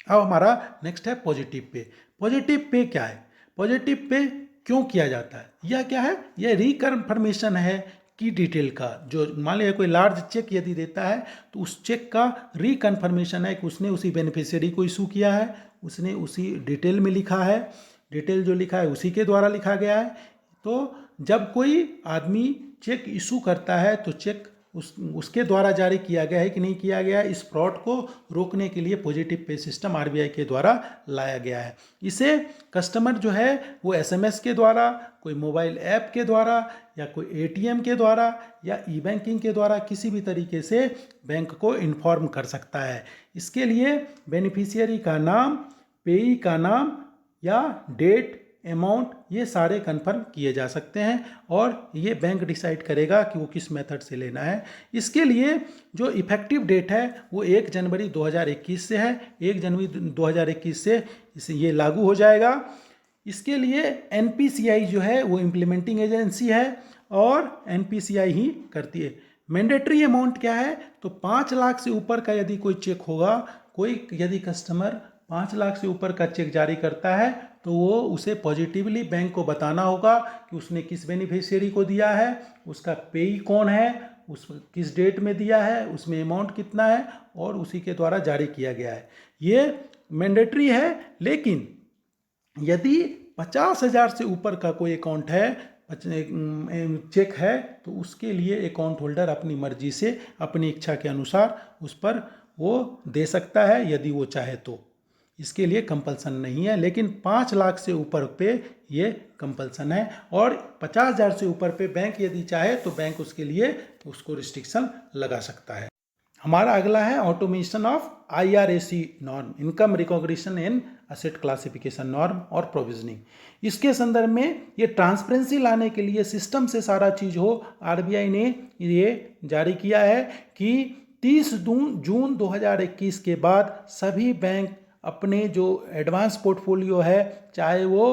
अब हमारा नेक्स्ट है पॉजिटिव पे। पॉजिटिव पे क्या है, पॉजिटिव पे क्यों किया जाता है, यह क्या है, यह रिकन्फर्मेशन है की डिटेल का। जो मान लिया कोई लार्ज चेक यदि देता है तो उस चेक का रिकन्फर्मेशन है कि उसने उसी बेनिफिशियरी को इशू किया है, उसने उसी डिटेल में लिखा है, डिटेल जो लिखा है उसी के द्वारा लिखा गया है। तो जब कोई आदमी चेक इशू करता है तो चेक उसके द्वारा जारी किया गया है कि नहीं किया गया है, इस फ्रॉड को रोकने के लिए पॉजिटिव पे सिस्टम आरबीआई के द्वारा लाया गया है। इसे कस्टमर जो है वो एसएमएस के द्वारा, कोई मोबाइल ऐप के द्वारा, या कोई एटीएम के द्वारा, या ई बैंकिंग के द्वारा किसी भी तरीके से बैंक को इन्फॉर्म कर सकता है। इसके लिए बेनिफिशियरी का नाम, पेई का नाम या डेट, अमाउंट, ये सारे कंफर्म किए जा सकते हैं, और ये बैंक डिसाइड करेगा कि वो किस मेथड से लेना है। इसके लिए जो इफेक्टिव डेट है वो 1 जनवरी 2021 से है। 1 जनवरी 2021 से ये लागू हो जाएगा। इसके लिए एनपीसीआई जो है वो इम्प्लीमेंटिंग एजेंसी है, और एनपीसीआई ही करती है। मैंडेटरी अमाउंट क्या है, तो 5 लाख से ऊपर का यदि कोई चेक होगा, यदि कस्टमर 5 लाख से ऊपर का चेक जारी करता है तो वो उसे पॉजिटिवली बैंक को बताना होगा कि उसने किस बेनिफिशियरी को दिया है, उसका पेई कौन है, किस डेट में दिया है, उसमें अमाउंट कितना है, और उसी के द्वारा जारी किया गया है। ये मैंडेटरी है। लेकिन यदि 50,000 से ऊपर का कोई अकाउंट है, चेक है, तो उसके लिए अकाउंट होल्डर अपनी मर्जी से, अपनी इच्छा के अनुसार उस पर वो दे सकता है यदि वो चाहे तो। इसके लिए कंपल्सन नहीं है। लेकिन 5 लाख से ऊपर पे ये कंपल्सन है, और 50,000 से ऊपर पे बैंक यदि चाहे तो बैंक उसके लिए उसको रिस्ट्रिक्शन लगा सकता है। हमारा अगला है automation of IRAC norm, income recognition and asset classification norm और प्रोविजनिंग। इसके संदर्भ में ये ट्रांसपेरेंसी लाने के लिए, सिस्टम से सारा चीज़ हो, आरबीआई ने ये जारी किया है कि 30 जून 2021 के बाद सभी बैंक अपने जो एडवांस पोर्टफोलियो है, चाहे वो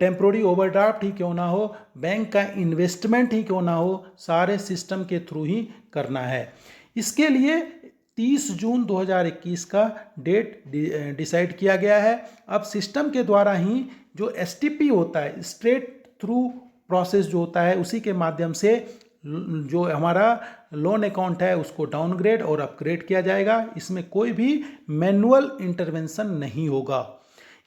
टेम्प्रोरी ओवरड्राफ्ट ही क्यों ना हो, बैंक का इन्वेस्टमेंट ही क्यों ना हो, सारे सिस्टम के थ्रू ही करना है। इसके लिए 30 जून 2021 का डेट डिसाइड किया गया है। अब सिस्टम के द्वारा ही जो एसटीपी होता है, स्ट्रेट थ्रू प्रोसेस जो होता है, उसी के माध्यम से जो हमारा लोन अकाउंट है उसको डाउनग्रेड और अपग्रेड किया जाएगा। इसमें कोई भी मैनुअल इंटरवेंशन नहीं होगा।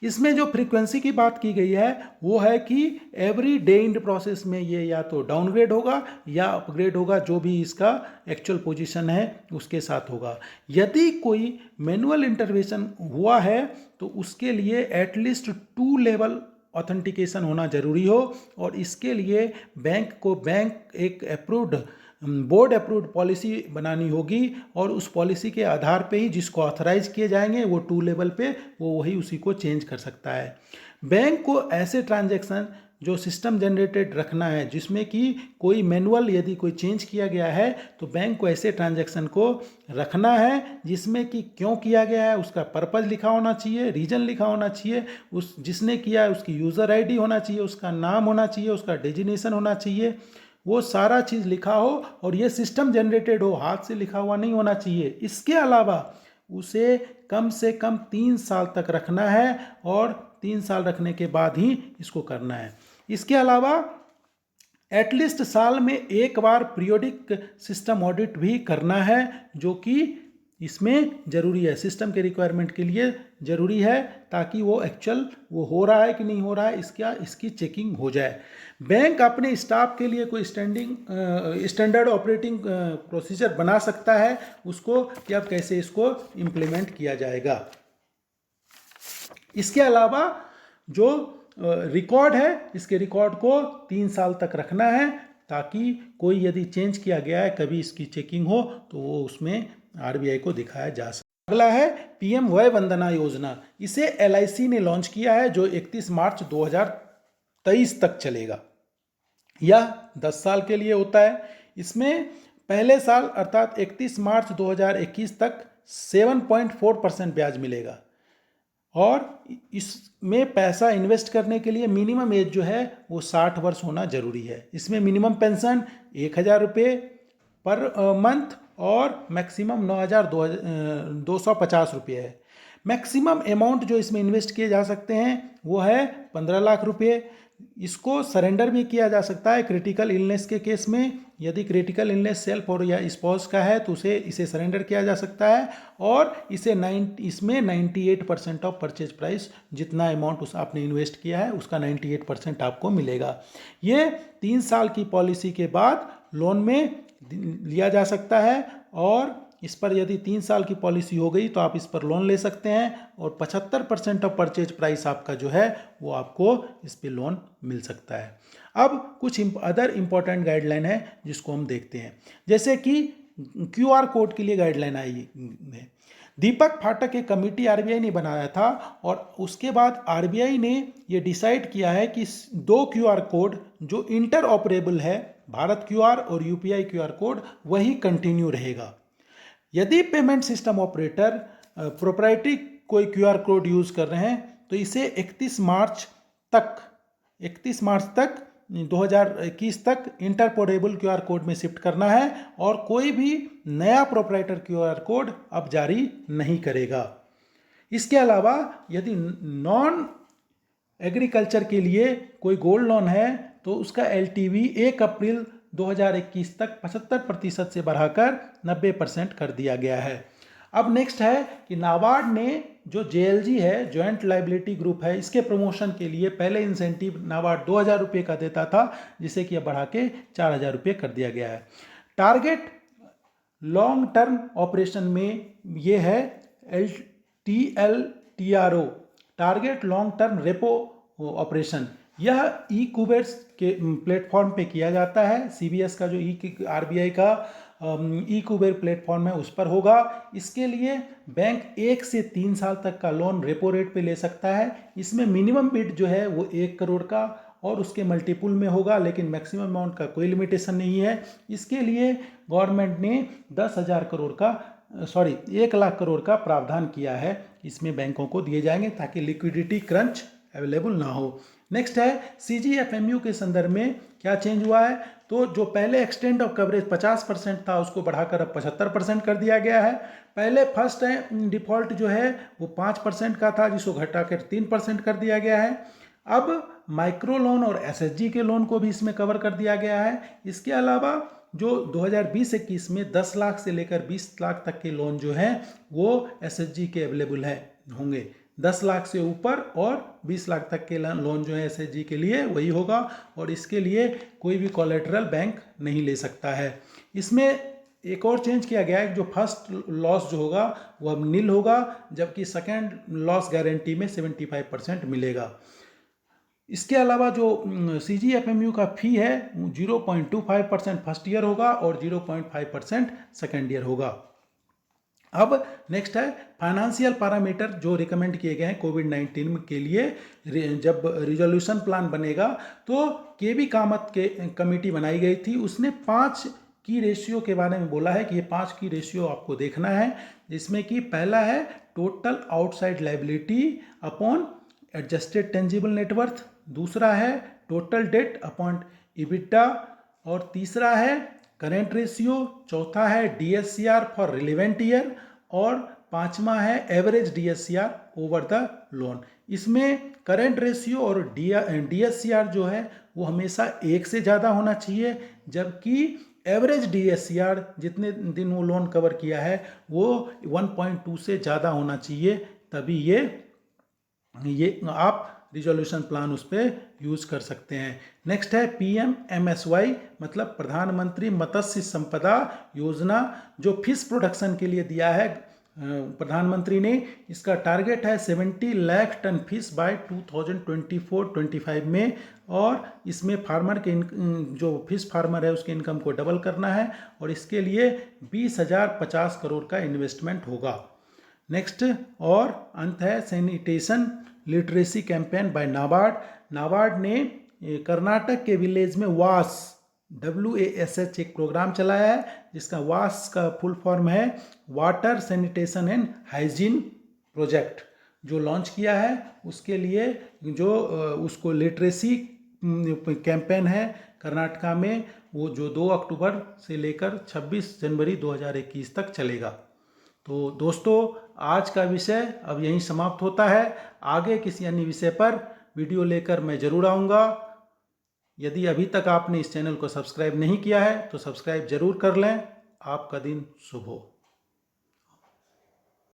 इसमें जो फ्रीक्वेंसी की बात की गई है वो है कि एवरी डे इन प्रोसेस में ये या तो डाउनग्रेड होगा या अपग्रेड होगा, जो भी इसका एक्चुअल पोजीशन है उसके साथ होगा। यदि कोई मैनुअल इंटरवेंशन हुआ है तो उसके लिए एटलीस्ट 2 लेवल ऑथेंटिकेशन होना जरूरी हो, और इसके लिए बैंक एक अप्रूव्ड बोर्ड अप्रूव्ड पॉलिसी बनानी होगी, और उस पॉलिसी के आधार पे ही जिसको ऑथराइज किए जाएंगे वो 2 लेवल पे वो वही उसी को चेंज कर सकता है। बैंक को ऐसे ट्रांजैक्शन जो सिस्टम जनरेटेड रखना है, जिसमें कि कोई मैनुअल यदि कोई चेंज किया गया है तो बैंक को ऐसे ट्रांजैक्शन को रखना है जिसमें कि क्यों किया गया है उसका पर्पज़ लिखा होना चाहिए, रीजन लिखा होना चाहिए, उस जिसने किया है उसकी यूज़र आईडी होना चाहिए, उसका नाम होना चाहिए, उसका डेजिग्नेशन होना चाहिए, वो सारा चीज़ लिखा हो, और ये सिस्टम जनरेटेड हो, हाथ से लिखा हुआ नहीं होना चाहिए। इसके अलावा उसे कम से कम 3 साल तक रखना है, और 3 साल रखने के बाद ही इसको करना है। इसके अलावा एटलीस्ट साल में एक बार पीरियोडिक सिस्टम ऑडिट भी करना है, जो कि इसमें ज़रूरी है, सिस्टम के रिक्वायरमेंट के लिए ज़रूरी है, ताकि वो एक्चुअल वो हो रहा है कि नहीं हो रहा है इसकी चेकिंग हो जाए। बैंक अपने स्टाफ के लिए कोई स्टैंडर्ड ऑपरेटिंग प्रोसीजर बना सकता है उसको, कि अब कैसे इसको इम्प्लीमेंट किया जाएगा। इसके अलावा जो रिकॉर्ड है, इसके रिकॉर्ड को 3 साल तक रखना है, ताकि कोई यदि चेंज किया गया है कभी इसकी चेकिंग हो तो वो उसमें आरबीआई को दिखाया जा सके। अगला है पीएम वय वंदना योजना। इसे एलआईसी ने लॉन्च किया है, जो 31 मार्च 2023 तक चलेगा। यह 10 साल के लिए होता है। इसमें पहले साल अर्थात 31 मार्च 2021 तक 7.4% ब्याज मिलेगा, और इसमें पैसा इन्वेस्ट करने के लिए मिनिमम एज जो है वो 60 वर्ष होना जरूरी है। इसमें मिनिमम पेंशन 1000 रुपये पर मंथ और मैक्सिमम 9250 रुपये है। मैक्सिमम अमाउंट जो इसमें इन्वेस्ट किए जा सकते हैं वो है 15 लाख रुपये। इसको सरेंडर भी किया जा सकता है क्रिटिकल इलनेस के केस में। यदि क्रिटिकल इलनेस सेल्फ और या स्पाउस का है तो इसे सरेंडर किया जा सकता है, और इसमें 98% ऑफ परचेज प्राइस, जितना अमाउंट आपने इन्वेस्ट किया है उसका 98% आपको मिलेगा। ये 3 साल की पॉलिसी के बाद लोन में लिया जा सकता है, और इस पर यदि 3 साल की पॉलिसी हो गई तो आप इस पर लोन ले सकते हैं, और 75% ऑफ परचेज प्राइस आपका जो है वो आपको इस पर लोन मिल सकता है। अब कुछ अदर इम्पॉर्टेंट गाइडलाइन है जिसको हम देखते हैं, जैसे कि क्यूआर कोड के लिए गाइडलाइन आई है। दीपक फाटक एक कमेटी आरबीआई ने बनाया था, और उसके बाद आरबीआई ने ये डिसाइड किया है कि 2 क्यूआर कोड जो इंटर ऑपरेबल है, भारत क्यूआर और यूपीआई क्यूआर कोड, वही कंटिन्यू रहेगा। यदि पेमेंट सिस्टम ऑपरेटर प्रोप्राइटरी कोई क्यूआर कोड यूज़ कर रहे हैं तो इसे 31 मार्च तक 2021 तक इंटरपोरेबल क्यूआर कोड में शिफ्ट करना है, और कोई भी नया प्रोप्राइटर क्यूआर कोड अब जारी नहीं करेगा। इसके अलावा यदि नॉन एग्रीकल्चर के लिए कोई गोल्ड लोन है तो उसका एलटीवी 1 अप्रैल 2021 तक 75% से बढ़ाकर 90% कर दिया गया है। अब नेक्स्ट है कि नाबार्ड ने जो जेएलजी है, जॉइंट लाइबिलिटी ग्रुप है, इसके प्रमोशन के लिए पहले इंसेंटिव नाबार्ड 2000 रुपये का देता था, जिसे कि अब बढ़ा के 4000 रुपये कर दिया गया है। टारगेट लॉन्ग टर्म ऑपरेशन में ये है TLTRO, target long term repo operation. यह ई कुबेर्स के प्लेटफॉर्म पे किया जाता है। सीबीएस का जो आरबीआई का ई कुबेर प्लेटफॉर्म है उस पर होगा। इसके लिए बैंक 1 से 3 साल तक का लोन रेपो रेट पे ले सकता है। इसमें मिनिमम बिड जो है वो 1 करोड़ का और उसके मल्टीपुल में होगा, लेकिन मैक्सिमम अमाउंट का कोई लिमिटेशन नहीं है। इसके लिए गवर्नमेंट ने 1 लाख करोड़ का प्रावधान किया है, इसमें बैंकों को दिए जाएंगे ताकि लिक्विडिटी क्रंच अवेलेबल ना हो। नेक्स्ट है सीजीएफएमयू के संदर्भ में क्या चेंज हुआ है। तो जो पहले एक्सटेंट ऑफ कवरेज 50% था उसको बढ़ाकर अब 75% कर दिया गया है। पहले फर्स्ट डिफ़ॉल्ट जो है वो 5% का था, जिसको घटाकर 3% कर दिया गया है। अब माइक्रो लोन और एसएचजी के लोन को भी इसमें कवर कर दिया गया है। इसके अलावा जो 2020-21 में 10 लाख से लेकर 20 लाख तक के लोन जो हैं वो एसएचजी के अवेलेबल होंगे। 10 लाख से ऊपर और 20 लाख तक के लोन जो है एसएचजी के लिए वही होगा, और इसके लिए कोई भी कोलेटरल बैंक नहीं ले सकता है। इसमें एक और चेंज किया गया है, जो फर्स्ट लॉस जो होगा वो अब नील होगा, जबकि सेकेंड लॉस गारंटी में 75% मिलेगा। इसके अलावा जो CGFMU का फ़ी है 0.25% फर्स्ट ईयर होगा और 0.5% सेकेंड ईयर होगा। अब नेक्स्ट है फाइनेंशियल पैरामीटर जो रिकमेंड किए गए हैं कोविड-19 के लिए। जब रिजोल्यूशन प्लान बनेगा तो केवी कामत के कमेटी बनाई गई थी, उसने 5 की रेशियो के बारे में बोला है कि ये 5 की रेशियो आपको देखना है, जिसमें कि पहला है total outside liability upon adjusted tangible net worth, दूसरा है टोटल डेट अपॉन इबिटा, और तीसरा है करेंट रेशियो, चौथा है DSCR फॉर रिलेवेंट ईयर, और पांचवा है average DSCR over the loan. इसमें करेंट रेशियो और DSCR जो है वो हमेशा 1 से ज़्यादा होना चाहिए, जबकि एवरेज DSCR जितने दिन वो लोन कवर किया है वो 1.2 से ज़्यादा होना चाहिए, तभी ये आप रिजोल्यूशन प्लान उस पर यूज़ कर सकते हैं। नेक्स्ट है PMMSY, मतलब प्रधानमंत्री मत्स्य संपदा योजना, जो फिश प्रोडक्शन के लिए दिया है प्रधानमंत्री ने। इसका टारगेट है 70 लाख टन फिश बाय 2024-25 में, और इसमें फार्मर के जो फिश फार्मर है उसके इनकम को डबल करना है, और इसके लिए 20,050 करोड़ का इन्वेस्टमेंट होगा। नेक्स्ट और अंत है sanitation literacy campaign by NABARD. NABARD ने कर्नाटक के विलेज में WASH एक प्रोग्राम चलाया है, जिसका वास का फुल फॉर्म है water sanitation and hygiene project, जो लॉन्च किया है। उसके लिए जो उसको लिटरेसी कैंपेन है कर्नाटका में, वो जो 2 अक्टूबर से लेकर 26 जनवरी 2021 तक चलेगा। तो दोस्तों, आज का विषय अब यहीं समाप्त होता है। आगे किसी अन्य विषय पर वीडियो लेकर मैं ज़रूर आऊँगा। यदि अभी तक आपने इस चैनल को सब्सक्राइब नहीं किया है तो सब्सक्राइब ज़रूर कर लें। आपका दिन शुभ हो।